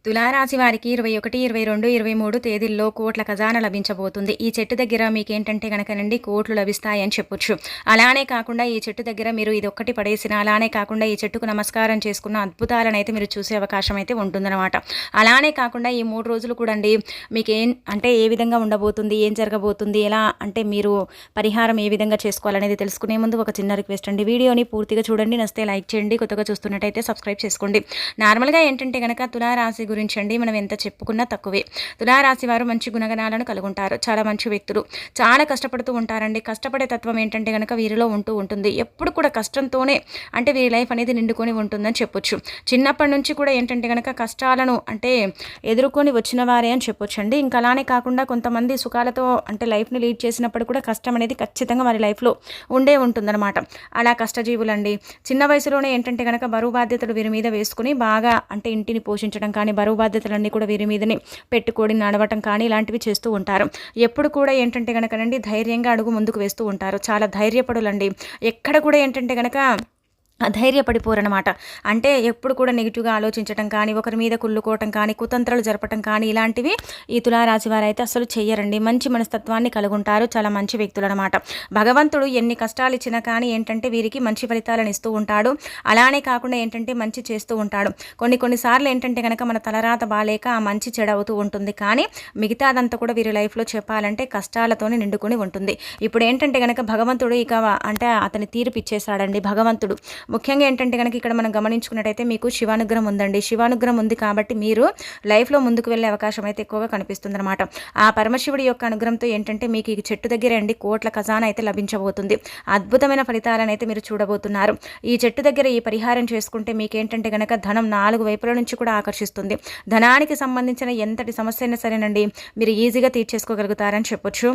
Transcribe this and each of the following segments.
తులారాశి వారికి 21, 22, 23 తేదీల్లో కోట్ల ఖజానా లభించబోతుంది. ఈ చెట్టు దగ్గర మీకేంటంటే గనకనండి కోట్లు లభిస్తాయని చెప్పొచ్చు. అలానే కాకుండా ఈ చెట్టు దగ్గర మీరు ఇదొక్కటి పడేసినా, అలానే కాకుండా ఈ చెట్టుకు నమస్కారం చేసుకున్న అద్భుతాలనైతే మీరు చూసే అవకాశం అయితే ఉంటుందన్నమాట. అలానే కాకుండా ఈ 3 రోజులు కూడండి మీకేం అంటే ఏ విధంగా ఉండబోతుంది, ఏం జరగబోతుంది, ఎలా అంటే మీరు పరిహారం ఏ విధంగా చేసుకోవాలనేది తెలుసుకునే ముందు ఒక చిన్న రిక్వెస్ట్ అండి. వీడియోని పూర్తిగా చూడండి, నచ్చితే లైక్ చేయండి, కొత్తగా చూస్తున్నట్టయితే సబ్స్క్రైబ్ చేసుకోండి. నార్మల్గా ఏంటంటే గనక తులారాశి గురించి అండి మనం ఎంత చెప్పుకున్నా తక్కువే. తులారాశి వారు మంచి గుణగణాలను కలుగుంటారు, చాలా మంచి వ్యక్తులు, చాలా కష్టపడుతూ ఉంటారండి. కష్టపడే తత్వం ఏంటంటే గనక వీరిలో ఉంటూ ఉంటుంది. ఎప్పుడు కూడా కష్టంతోనే అంటే వీరి లైఫ్ అనేది నిండుకొని ఉంటుందని చెప్పొచ్చు. చిన్నప్పటి నుంచి కూడా ఏంటంటే గనక కష్టాలను అంటే ఎదుర్కొని వచ్చిన వారే అని చెప్పొచ్చు అండి. ఇంకా అలానే కాకుండా కొంతమంది సుఖాలతో అంటే లైఫ్ని లీడ్ చేసినప్పుడు కూడా కష్టం అనేది ఖచ్చితంగా వారి లైఫ్లో ఉంటుందన్నమాట. అలా కష్టజీవులండి. చిన్న వయసులోనే ఏంటంటే గనక బరువు బాధ్యతలు వీరి మీద వేసుకుని బాగా అంటే ఇంటిని పోషించడం కానీ, బరువు బాధ్యతలన్నీ కూడా వీరి మీదనే పెట్టుకొని నడవటం కానీ ఇలాంటివి చేస్తూ ఉంటారు. ఎప్పుడు కూడా ఏంటంటే గనకనండి ధైర్యంగా అడుగు ముందుకు వేస్తూ ఉంటారు. చాలా ధైర్యపడులండి. ఎక్కడ కూడా ఏంటంటే గనక ధైర్యపడిపోరనమాట. అంటే ఎప్పుడు కూడా నెగిటివ్గా ఆలోచించడం కానీ, ఒకరి మీద కుళ్ళుకోవటం కానీ, కుతంత్రాలు జరపటం కానీ ఇలాంటివి ఈ తులారాశి వారైతే అసలు చెయ్యరండి. మంచి మనస్తత్వాన్ని కలుగుంటారు, చాలా మంచి వ్యక్తులు అనమాట. భగవంతుడు ఎన్ని కష్టాలు ఇచ్చినా కానీ ఏంటంటే వీరికి మంచి ఫలితాలను ఇస్తూ ఉంటాడు. అలానే కాకుండా ఏంటంటే మంచి చేస్తూ ఉంటాడు. కొన్నిసార్లు ఏంటంటే కనుక మన తలరాత బాలేక ఆ మంచి చెడవుతూ ఉంటుంది. కానీ మిగతాదంతా కూడా వీరి లైఫ్లో చెప్పాలంటే కష్టాలతోనే నిండుకొని ఉంటుంది. ఇప్పుడు ఏంటంటే కనుక భగవంతుడు ఇక అంటే అతని తీర్పు ఇచ్చేశాడండి భగవంతుడు. ముఖ్యంగా ఏంటంటే కనుక ఇక్కడ మనం గమనించుకున్నట్టయితే మీకు శివానుగ్రహం ఉందండి. శివానుగ్రహం ఉంది కాబట్టి మీరు లైఫ్లో ముందుకు వెళ్ళే అవకాశం అయితే ఎక్కువగా కనిపిస్తుంది అనమాట. ఆ పరమశివుడి యొక్క అనుగ్రహంతో ఏంటంటే మీకు ఈ చెట్టు దగ్గర అండి కోట్ల ఖజానా అయితే లభించబోతుంది. అద్భుతమైన ఫలితాలను అయితే మీరు చూడబోతున్నారు. ఈ చెట్టు దగ్గర ఈ పరిహారం చేసుకుంటే మీకేంటంటే కనుక ధనం 4 వైపుల నుంచి కూడా ఆకర్షిస్తుంది. ధనానికి సంబంధించిన ఎంతటి సమస్య అయినా సరేనండి మీరు ఈజీగా తీర్చేసుకోగలుగుతారని చెప్పొచ్చు.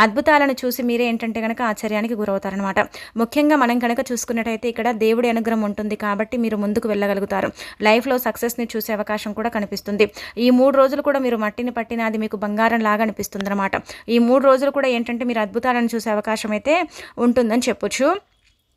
అద్భుతాలను చూసి మీరే ఏంటంటే కనుక ఆశ్చర్యానికి గురవుతారనమాట. ముఖ్యంగా మనం కనుక చూసుకున్నట్టయితే ఇక్కడ దేవుడి అనుగ్రహం ఉంటుంది కాబట్టి మీరు ముందుకు వెళ్ళగలుగుతారు. లైఫ్లో సక్సెస్ని చూసే అవకాశం కూడా కనిపిస్తుంది. ఈ 3 రోజులు కూడా మీరు మట్టిని పట్టిన అది మీకు బంగారం లాగా అనిపిస్తుంది అనమాట. ఈ 3 రోజులు కూడా ఏంటంటే మీరు అద్భుతాలను చూసే అవకాశం అయితే ఉంటుందని చెప్పొచ్చు.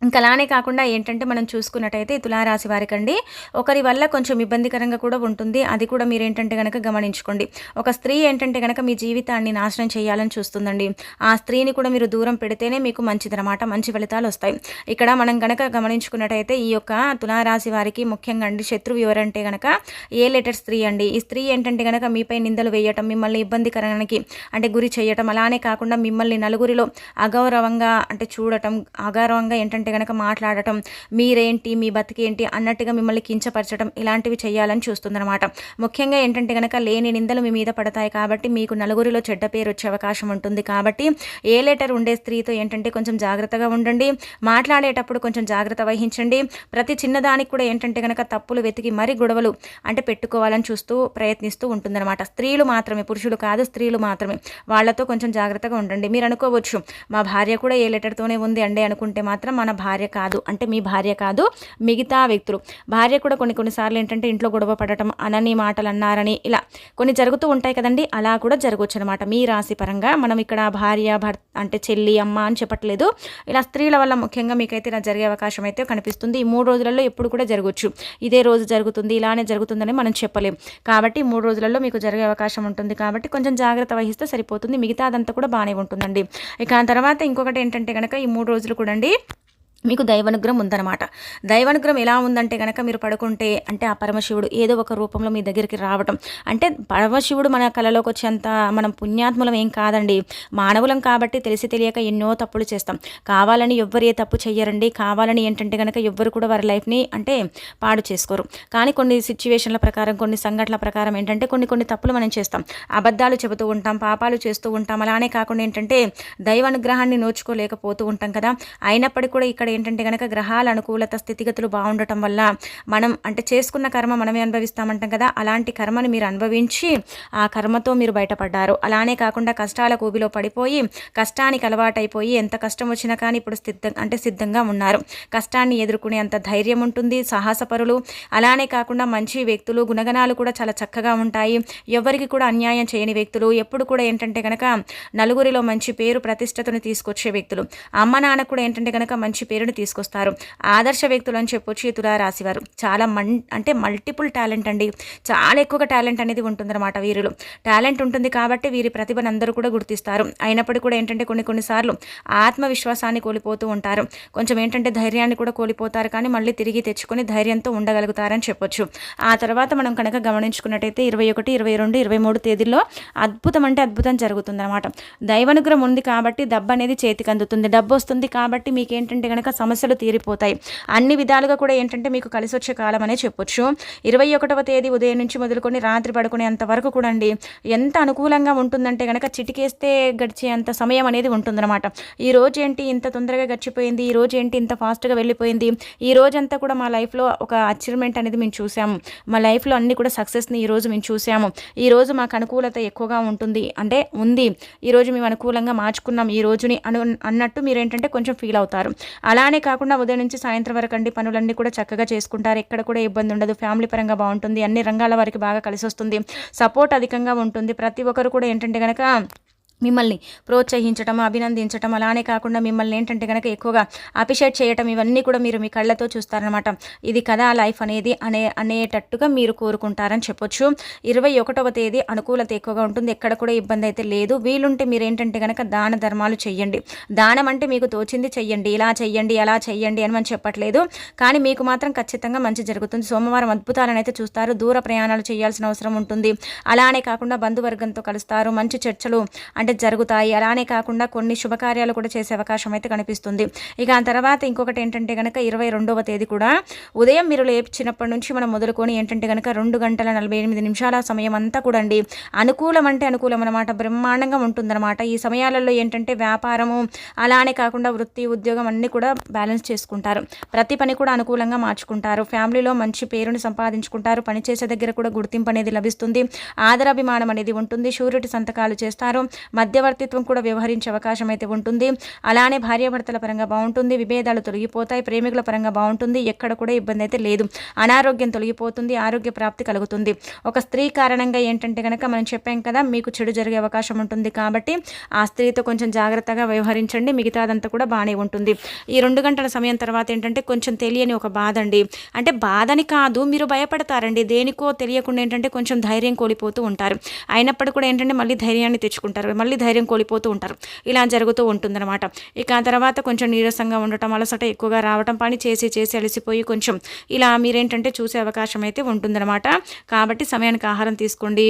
ఇంకా అలానే కాకుండా ఏంటంటే మనం చూసుకున్నట్టయితే తులారాశి వారికండి ఒకరి వల్ల కొంచెం ఇబ్బందికరంగా కూడా ఉంటుంది. అది కూడా మీరు ఏంటంటే కనుక గమనించుకోండి. ఒక స్త్రీ ఏంటంటే కనుక మీ జీవితాన్ని నాశనం చేయాలని చూస్తుందండి. ఆ స్త్రీని కూడా మీరు దూరం పెడితేనే మీకు మంచిదన్నమాట, మంచి ఫలితాలు వస్తాయి. ఇక్కడ మనం కనుక గమనించుకున్నట్టయితే ఈ యొక్క తులారాశి వారికి ముఖ్యంగా అండి శత్రువు ఎవరంటే కనుక ఏ లెటర్ స్త్రీ అండి. ఈ స్త్రీ ఏంటంటే కనుక మీపై నిందలు వేయటం, మిమ్మల్ని ఇబ్బందికరానికి అంటే గురి చేయటం, అలానే కాకుండా మిమ్మల్ని నలుగురిలో అగౌరవంగా అంటే చూడటం, అగౌరవంగా ఏంటంటే గనక మాట్లాడటం, మీరేంటి మీ బతికేంటి అన్నట్టుగా మిమ్మల్ని కించపరచడం ఇలాంటివి చేయాలని చూస్తుందన్నమాట. ముఖ్యంగా ఏంటంటే గనక లేని నిందలు మీ మీద పడతాయి కాబట్టి మీకు నలుగురిలో చెడ్డ పేరు వచ్చే అవకాశం ఉంటుంది. కాబట్టి ఏ లెటర్ ఉండే స్త్రీతో ఏంటంటే కొంచెం జాగ్రత్తగా ఉండండి. మాట్లాడేటప్పుడు కొంచెం జాగ్రత్త వహించండి. ప్రతి చిన్నదానికి కూడా ఏంటంటే గనక తప్పులు వెతికి మరీ గొడవలు అంటే పెట్టుకోవాలని ప్రయత్నిస్తూ ఉంటుందన్నమాట. స్త్రీలు మాత్రమే, పురుషులు కాదు, స్త్రీలు మాత్రమే. వాళ్ళతో కొంచెం జాగ్రత్తగా ఉండండి. మీరు అనుకోవచ్చు మా భార్య కూడా ఏ లెటర్తోనే ఉంది అండి అనుకుంటే మాత్రం మన భార్య కాదు, అంటే మీ భార్య కాదు, మిగతా వ్యక్తులు. భార్య కూడా కొన్నిసార్లు ఏంటంటే ఇంట్లో గొడవ పడటం, అనని మాటలు అన్నారని ఇలా కొన్ని జరుగుతూ ఉంటాయి కదండి. అలా కూడా జరగవచ్చు అనమాట. మీ రాశి పరంగా మనం ఇక్కడ భార్య భర్త అంటే చెల్లి అమ్మ అని చెప్పట్లేదు. ఇలా స్త్రీల వల్ల ముఖ్యంగా మీకైతే ఇలా జరిగే అవకాశం అయితే కనిపిస్తుంది. ఈ 3 రోజులలో ఎప్పుడు కూడా జరగవచ్చు. ఇదే రోజు జరుగుతుంది, ఇలానే జరుగుతుందని మనం చెప్పలేం. కాబట్టి 3 రోజులలో మీకు జరిగే అవకాశం ఉంటుంది. కాబట్టి కొంచెం జాగ్రత్త వహిస్తే సరిపోతుంది. మిగతా అదంతా కూడా బాగానే ఉంటుందండి. ఇక తర్వాత ఇంకొకటి ఏంటంటే కనుక ఈ 3 రోజులు కూడా అండి మీకు దైవానుగ్రహం ఉందన్నమాట. దైవానుగ్రహం ఎలా ఉందంటే కనుక మీరు పడుకుంటే అంటే ఆ పరమశివుడు ఏదో ఒక రూపంలో మీ దగ్గరికి రావటం. అంటే పరమశివుడు మన కళలోకి వచ్చేంత మనం పుణ్యాత్ములం ఏం కాదండి, మానవులం కాబట్టి తెలిసి తెలియక ఎన్నో తప్పులు చేస్తాం. కావాలని ఎవ్వరు ఏ తప్పు చెయ్యరండి. కావాలని ఏంటంటే కనుక ఎవ్వరు కూడా వారి లైఫ్ని అంటే పాడు చేసుకోరు. కానీ కొన్ని సిచ్యువేషన్ల ప్రకారం, కొన్ని సంఘటనల ప్రకారం ఏంటంటే కొన్ని తప్పులు మనం చేస్తాం. అబద్ధాలు చెబుతూ ఉంటాం, పాపాలు చేస్తూ ఉంటాం. అలానే కాకుండా ఏంటంటే దైవానుగ్రహాన్ని నోచుకోలేకపోతూ ఉంటాం కదా. అయినప్పటికీ కూడా ఇక్కడ ఏంటంటే కనుక గ్రహాల అనుకూలత స్థితిగతులు బాగుండటం వల్ల మనం అంటే చేసుకున్న కర్మ మనమే అనుభవిస్తామంటాం కదా. అలాంటి కర్మని మీరు అనుభవించి ఆ కర్మతో మీరు బయటపడ్డారు. అలానే కాకుండా కష్టాల కూబిలో పడిపోయి కష్టానికి అలవాటైపోయి ఎంత కష్టం వచ్చినా కానీ ఇప్పుడు సిద్ధంగా ఉన్నారు. కష్టాన్ని ఎదుర్కొనే అంత ధైర్యం ఉంటుంది, సాహసపరులు. అలానే కాకుండా మంచి వ్యక్తులు, గుణగణాలు కూడా చాలా చక్కగా ఉంటాయి. ఎవరికి కూడా అన్యాయం చేయని వ్యక్తులు. ఎప్పుడు కూడా ఏంటంటే కనుక నలుగురిలో మంచి పేరు ప్రతిష్టతను తీసుకొచ్చే వ్యక్తులు. అమ్మ నాన్న కూడా ఏంటంటే కనుక మంచి పేరు పేరుని తీసుకొస్తారు. ఆదర్శ వ్యక్తులు అని చెప్పొచ్చు ఈ తులారాశి వారు. చాలా అంటే మల్టిపుల్ టాలెంట్ అండి, చాలా ఎక్కువగా టాలెంట్ అనేది ఉంటుందన్నమాట వీరిలో. టాలెంట్ ఉంటుంది కాబట్టి వీరి ప్రతిభను అందరూ కూడా గుర్తిస్తారు. అయినప్పటికీ కూడా ఏంటంటే కొన్నిసార్లు ఆత్మవిశ్వాసాన్ని కోల్పోతూ ఉంటారు. కొంచెం ఏంటంటే ధైర్యాన్ని కూడా కోల్పోతారు, కానీ మళ్ళీ తిరిగి తెచ్చుకొని ధైర్యంతో ఉండగలుగుతారని చెప్పొచ్చు. ఆ తర్వాత మనం కనుక గమనించుకున్నట్టయితే 21, 22, 23 తేదీల్లో అద్భుతం అంటే అద్భుతం జరుగుతుందన్నమాట. దైవానుగ్రహం ఉంది కాబట్టి డబ్బు అనేది చేతికి అందుతుంది. డబ్బు వస్తుంది కాబట్టి మీకు ఏంటంటే కనుక సమస్యలు తీరిపోతాయి. అన్ని విధాలుగా కూడా ఏంటంటే మీకు కలిసి వచ్చే కాలం అనే చెప్పొచ్చు. 21వ తేదీ ఉదయం నుంచి మొదలుకొని రాత్రి పడుకునేంత వరకు కూడా అండి ఎంత అనుకూలంగా ఉంటుందంటే కనుక చిటికేస్తే గడిచే అంత సమయం అనేది ఉంటుందన్నమాట. ఈ రోజు ఏంటి ఇంత తొందరగా గడిచిపోయింది, ఈ రోజు ఏంటి ఇంత ఫాస్ట్గా వెళ్ళిపోయింది, ఈ రోజంతా కూడా మా లైఫ్లో ఒక అచీవ్మెంట్ అనేది మేము చూసాము, మా లైఫ్లో అన్ని కూడా సక్సెస్ని ఈరోజు మేము చూసాము, ఈరోజు మాకు అనుకూలత ఎక్కువగా ఉంటుంది అంటే ఉంది, ఈరోజు మేము అనుకూలంగా మార్చుకున్నాం ఈ రోజుని అన్నట్టు మీరు ఏంటంటే కొంచెం ఫీల్ అవుతారు. అలానే కాకుండా ఉదయం నుంచి సాయంత్రం వరకు అండి పనులన్నీ కూడా చక్కగా చేసుకుంటారు. ఎక్కడ కూడా ఇబ్బంది ఉండదు. ఫ్యామిలీ పరంగా బాగుంటుంది. అన్ని రంగాల వారికి బాగా కలిసి వస్తుంది. సపోర్ట్ అధికంగా ఉంటుంది. ప్రతి ఒక్కరు కూడా ఏంటంటే కనుక మిమ్మల్ని ప్రోత్సహించడం, అభినందించడం, అలానే కాకుండా మిమ్మల్ని ఏంటంటే కనుక ఎక్కువగా అప్రిషియేట్ చేయటం, ఇవన్నీ కూడా మీరు మీ కళ్ళతో చూస్తారనమాట. ఇది కదా లైఫ్ అనేది అనేటట్టుగా మీరు కోరుకుంటారని చెప్పొచ్చు. 21వ తేదీ అనుకూలత ఎక్కువగా ఉంటుంది. ఎక్కడ కూడా ఇబ్బంది అయితే లేదు. వీలుంటే మీరు ఏంటంటే కనుక దాన ధర్మాలు చెయ్యండి. దానం అంటే మీకు తోచింది చెయ్యండి, ఇలా చెయ్యండి అలా చెయ్యండి అని మనం చెప్పట్లేదు, కానీ మీకు మాత్రం ఖచ్చితంగా మంచి జరుగుతుంది. సోమవారం అద్భుతాలను అయితే చూస్తారు. దూర ప్రయాణాలు చేయాల్సిన అవసరం ఉంటుంది. అలానే కాకుండా బంధువర్గంతో కలుస్తారు. మంచి చర్చలు అంటే జరుగుతాయి. అలానే కాకుండా కొన్ని శుభకార్యాలు కూడా చేసే అవకాశం అయితే కనిపిస్తుంది. ఇక ఆ తర్వాత ఇంకొకటి ఏంటంటే కనుక 22వ తేదీ కూడా ఉదయం మీరు లేచినప్పటి నుంచి మనం మొదలుకొని ఏంటంటే కనుక 2 గంటల 48 నిమిషాల సమయం అంతా కూడా అండి అనుకూలం అంటే అనుకూలం అనమాట. బ్రహ్మాండంగా ఉంటుందన్నమాట. ఈ సమయాలలో ఏంటంటే వ్యాపారము అలానే కాకుండా వృత్తి ఉద్యోగం అన్నీ కూడా బ్యాలెన్స్ చేసుకుంటారు. ప్రతి పని కూడా అనుకూలంగా మార్చుకుంటారు. ఫ్యామిలీలో మంచి పేరుని సంపాదించుకుంటారు. పనిచేసే దగ్గర కూడా గుర్తింపు అనేది లభిస్తుంది. ఆదరాభిమానం అనేది ఉంటుంది. షూరిటీ సంతకాలు చేస్తారు. మధ్యవర్తిత్వం కూడా వ్యవహరించే అవకాశం అయితే ఉంటుంది. అలానే భార్యాభర్తల పరంగా బాగుంటుంది. విభేదాలు తొలగిపోతాయి. ప్రేమికుల పరంగా బాగుంటుంది. ఎక్కడ కూడా ఇబ్బంది అయితే లేదు. అనారోగ్యం తొలగిపోతుంది. ఆరోగ్య ప్రాప్తి కలుగుతుంది. ఒక స్త్రీ కారణంగా ఏంటంటే కనుక మనం చెప్పాం కదా మీకు చెడు జరిగే అవకాశం ఉంటుంది కాబట్టి ఆ స్త్రీతో కొంచెం జాగ్రత్తగా వ్యవహరించండి. మిగతాదంతా కూడా బాగానే ఉంటుంది. ఈ 2 గంటల సమయం తర్వాత ఏంటంటే కొంచెం తెలియని ఒక బాధ అండి, అంటే బాధని కాదు మీరు భయపడతారండి. దేనికో తెలియకుండా ఏంటంటే కొంచెం ధైర్యం కోల్పోతూ ఉంటారు. అయినప్పటికీ కూడా ఏంటంటే మళ్ళీ ధైర్యాన్ని తెచ్చుకుంటారు, మళ్ళీ ధైర్యం కోల్పోతూ ఉంటారు. ఇలా జరుగుతూ ఉంటుందన్నమాట. ఇక ఆ తర్వాత కొంచెం నీరసంగా ఉండటం, అలసట ఎక్కువగా రావటం, పని చేసి అలసిపోయి కొంచెం ఇలా మీరేంటంటే చూసే అవకాశం అయితే ఉంటుందన్నమాట. కాబట్టి సమయానికి ఆహారం తీసుకోండి.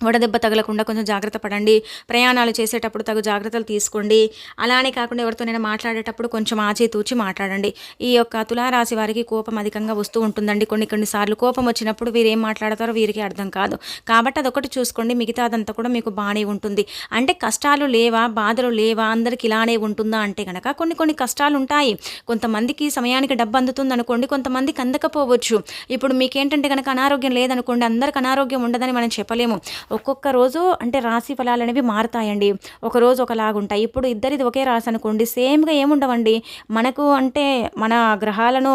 వడదెబ్బ తగలకుండా కొంచెం జాగ్రత్త పడండి. ప్రయాణాలు చేసేటప్పుడు తగు జాగ్రత్తలు తీసుకోండి. అలానే కాకుండా ఎవరితోనైనా మాట్లాడేటప్పుడు కొంచెం ఆచితూచి మాట్లాడండి. ఈ యొక్క తులారాశి వారికి కోపం అధికంగా వస్తూ ఉంటుందండి. కొన్నిసార్లు కోపం వచ్చినప్పుడు వీరు ఏం మాట్లాడతారో వీరికి అర్థం కాదు. కాబట్టి అదొకటి చూసుకోండి. మిగతా అదంతా కూడా మీకు బాగానే ఉంటుంది. అంటే కష్టాలు లేవా, బాధలు లేవా, అందరికి ఇలానే ఉంటుందా అంటే కనుక కొన్ని కష్టాలు ఉంటాయి. కొంతమందికి సమయానికి డబ్బు అందుతుంది అనుకోండి, కొంతమందికి అందకపోవచ్చు. ఇప్పుడు మీకేంటంటే కనుక అనారోగ్యం లేదనుకోండి, అందరికి అనారోగ్యం ఉండదని మనం చెప్పలేము. ఒక్కొక్క రోజు అంటే రాశి ఫలాలు అనేవి మారుతాయండి. ఒక రోజు ఒకలాగుంటాయి. ఇప్పుడు ఇద్దరిది ఒకే రాశి అనుకోండి, సేమ్గా ఏముండవండి. మనకు అంటే మన గ్రహాలను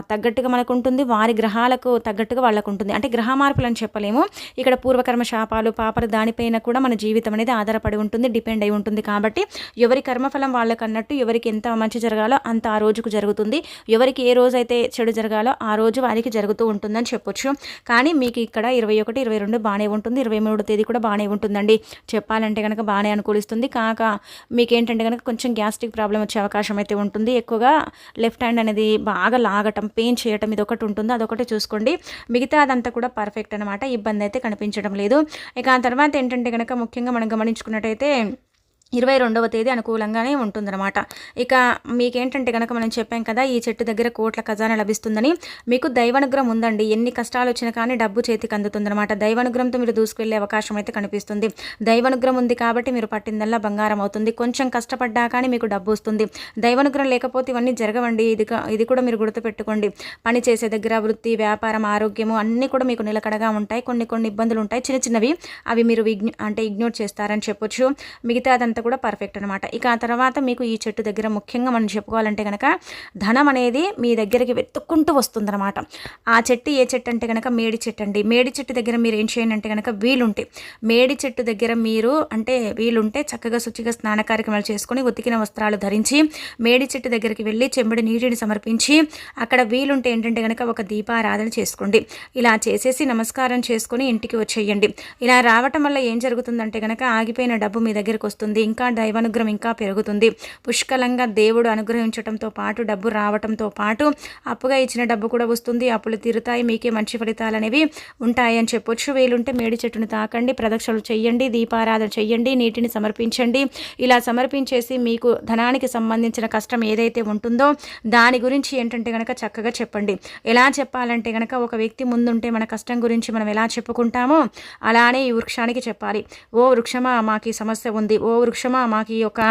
తగ్గట్టుగా మనకు ఉంటుంది, వారి గ్రహాలకు తగ్గట్టుగా వాళ్ళకు ఉంటుంది. అంటే గ్రహ మార్పులు అని చెప్పలేము. ఇక్కడ పూర్వకర్మ శాపాలు పాపలు దానిపైన కూడా మన జీవితం అనేది ఆధారపడి ఉంటుంది, డిపెండ్ అయి ఉంటుంది. కాబట్టి ఎవరి కర్మఫలం వాళ్ళకు అన్నట్టు ఎవరికి ఎంత మంచి జరగాలో అంత ఆ రోజుకు జరుగుతుంది. ఎవరికి ఏ రోజు అయితే చెడు జరగాలో ఆ రోజు వారికి జరుగుతూ ఉంటుందని చెప్పొచ్చు. కానీ మీకు ఇక్కడ 21, 22 బాగానే ఉంటుంది. 23వ తేదీ కూడా బాగానే ఉంటుందండి. చెప్పాలంటే కనుక బాగానే అనుకూలిస్తుంది. కాక మీకేంటంటే కనుక కొంచెం గ్యాస్ట్రిక్ ప్రాబ్లం వచ్చే అవకాశం అయితే ఉంటుంది. ఎక్కువగా లెఫ్ట్ హ్యాండ్ అనేది బాగా లాగటం, పెయిన్ చేయటం ఇది ఒకటి ఉంటుంది. అదొకటి చూసుకోండి. మిగతా అదంతా కూడా పర్ఫెక్ట్ అనమాట. ఇబ్బంది అయితే కనిపించడం లేదు. ఇక ఆ తర్వాత ఏంటంటే కనుక ముఖ్యంగా మనం గమనించుకున్నట్టయితే 22వ తేదీ అనుకూలంగానే ఉంటుందన్నమాట. ఇక మీకేంటంటే కనుక మనం చెప్పాం కదా ఈ చెట్టు దగ్గర కోట్ల ఖజానా లభిస్తుందని. మీకు దైవానుగ్రహం ఉందండి. ఎన్ని కష్టాలు వచ్చినా కానీ డబ్బు చేతికి అందుతుందన్నమాట. దైవానుగ్రహంతో మీరు దూసుకెళ్లే అవకాశం అయితే కనిపిస్తుంది. దైవానుగ్రహం ఉంది కాబట్టి మీరు పట్టిందల్లా బంగారం అవుతుంది. కొంచెం కష్టపడ్డా కానీ మీకు డబ్బు వస్తుంది. దైవానుగ్రహం లేకపోతే ఇవన్నీ జరగవండి. ఇది కూడా మీరు గుర్తుపెట్టుకోండి. పని చేసే దగ్గర వృత్తి, వ్యాపారం, ఆరోగ్యము అన్నీ కూడా మీకు నిలకడగా ఉంటాయి. కొన్ని ఇబ్బందులు ఉంటాయి చిన్న చిన్నవి, అవి మీరు ఇగ్నోర్ చేస్తారని చెప్పొచ్చు. మిగతా అదంతా కూడా పర్ఫెక్ట్ అనమాట. ఇక ఆ తర్వాత మీకు ఈ చెట్టు దగ్గర ముఖ్యంగా మనం చెప్పుకోవాలంటే కనుక ధనం అనేది మీ దగ్గరికి వెతుక్కుంటూ వస్తుందన్నమాట. ఆ చెట్టు ఏ చెట్టు అంటే కనుక మేడి చెట్టు అండి. మేడి చెట్టు దగ్గర మీరు ఏం చేయండి అంటే కనుక వీలుంటే మేడి చెట్టు దగ్గర మీరు అంటే వీలుంటే చక్కగా శుచిగా స్నాన కార్యక్రమాలు చేసుకొని ఉతికిన వస్త్రాలు ధరించి మేడి చెట్టు దగ్గరికి వెళ్ళి చెంబడి నీటిని సమర్పించి అక్కడ వీలుంటే ఏంటంటే కనుక ఒక దీపారాధన చేసుకోండి. ఇలా చేసేసి నమస్కారం చేసుకొని ఇంటికి వచ్చేయండి. ఇలా రావటం వల్ల ఏం జరుగుతుందంటే కనుక ఆగిపోయిన డబ్బు మీ దగ్గరికి వస్తుంది. ఇంకా దైవానుగ్రహం ఇంకా పెరుగుతుంది. పుష్కలంగా దేవుడు అనుగ్రహించడంతో పాటు డబ్బు రావటంతో పాటు అప్పుగా ఇచ్చిన డబ్బు కూడా వస్తుంది. అప్పులు తీరుతాయి. మీకే మంచి ఫలితాలు అనేవి ఉంటాయి అని చెప్పొచ్చు. వీలుంటే మేడి చెట్టును తాకండి, ప్రదక్షిణలు చెయ్యండి, దీపారాధన చెయ్యండి, నీటిని సమర్పించండి. ఇలా సమర్పించేసి మీకు ధనానికి సంబంధించిన కష్టం ఏదైతే ఉంటుందో దాని గురించి ఏంటంటే కనుక చక్కగా చెప్పండి. ఎలా చెప్పాలంటే కనుక ఒక వ్యక్తి ముందుంటే మన కష్టం గురించి మనం ఎలా చెప్పుకుంటామో అలానే ఈ వృక్షానికి చెప్పాలి. ఓ వృక్షమా మాకు ఈ సమస్య ఉంది, ఓ వృక్షమా మాకు ఈ యొక్క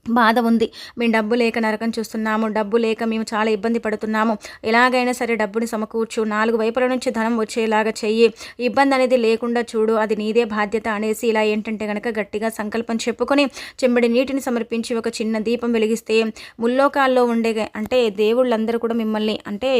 బాధ ఉంది, మేము డబ్బు లేక నరకం చూస్తున్నాము, డబ్బు లేక మేము చాలా ఇబ్బంది పడుతున్నాము, ఎలాగైనా సరే డబ్బుని సమకూర్చు, 4 వైపుల నుంచి ధనం వచ్చేలాగా చెయ్యి, ఇబ్బంది అనేది లేకుండా చూడు, అది నీదే బాధ్యత అనేసి ఇలా ఏంటంటే కనుక గట్టిగా సంకల్పం చెప్పుకొని చెంబడి నీటిని సమర్పించి ఒక చిన్న దీపం వెలిగిస్తే ముల్లోకాల్లో ఉండే అంటే దేవుళ్ళందరూ కూడా మిమ్మల్ని అంటే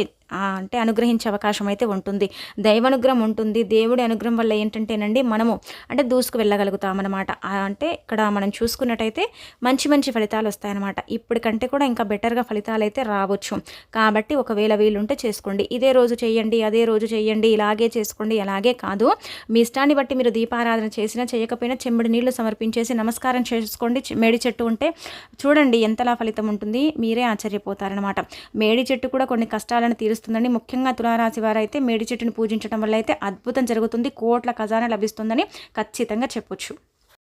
అనుగ్రహించే అవకాశం అయితే ఉంటుంది. దైవానుగ్రహం ఉంటుంది. దేవుడి అనుగ్రహం వల్ల ఏంటంటేనండి మనము అంటే దూసుకు వెళ్ళగలుగుతామన్నమాట. అంటే ఇక్కడ మనం చూసుకున్నట్టయితే మంచి మంచి ఫలితాలు వస్తాయన్నమాట. ఇప్పటికంటే కూడా ఇంకా బెటర్గా ఫలితాలు అయితే రావచ్చు. కాబట్టి ఒకవేళ వీలుంటే చేసుకోండి. ఇదే రోజు చేయండి, అదే రోజు చేయండి, ఇలాగే చేసుకోండి, అలాగే కాదు. మీ ఇష్టాన్ని బట్టి మీరు దీపారాధన చేసినా చేయకపోయినా చెంబడి నీళ్లు సమర్పించేసి నమస్కారం చేసుకోండి. మేడి చెట్టు ఉంటే చూడండి ఎంతలా ఫలితం ఉంటుంది, మీరే ఆశ్చర్యపోతారనమాట. మేడి చెట్టు కూడా కొన్ని కష్టాలను తీరుస్తుందండి. ముఖ్యంగా తులారాశి వారైతే మేడి చెట్టుని పూజించడం వల్ల అయితే అద్భుతం జరుగుతుంది, కోట్ల ఖజానా లభిస్తుందని ఖచ్చితంగా చెప్పొచ్చు.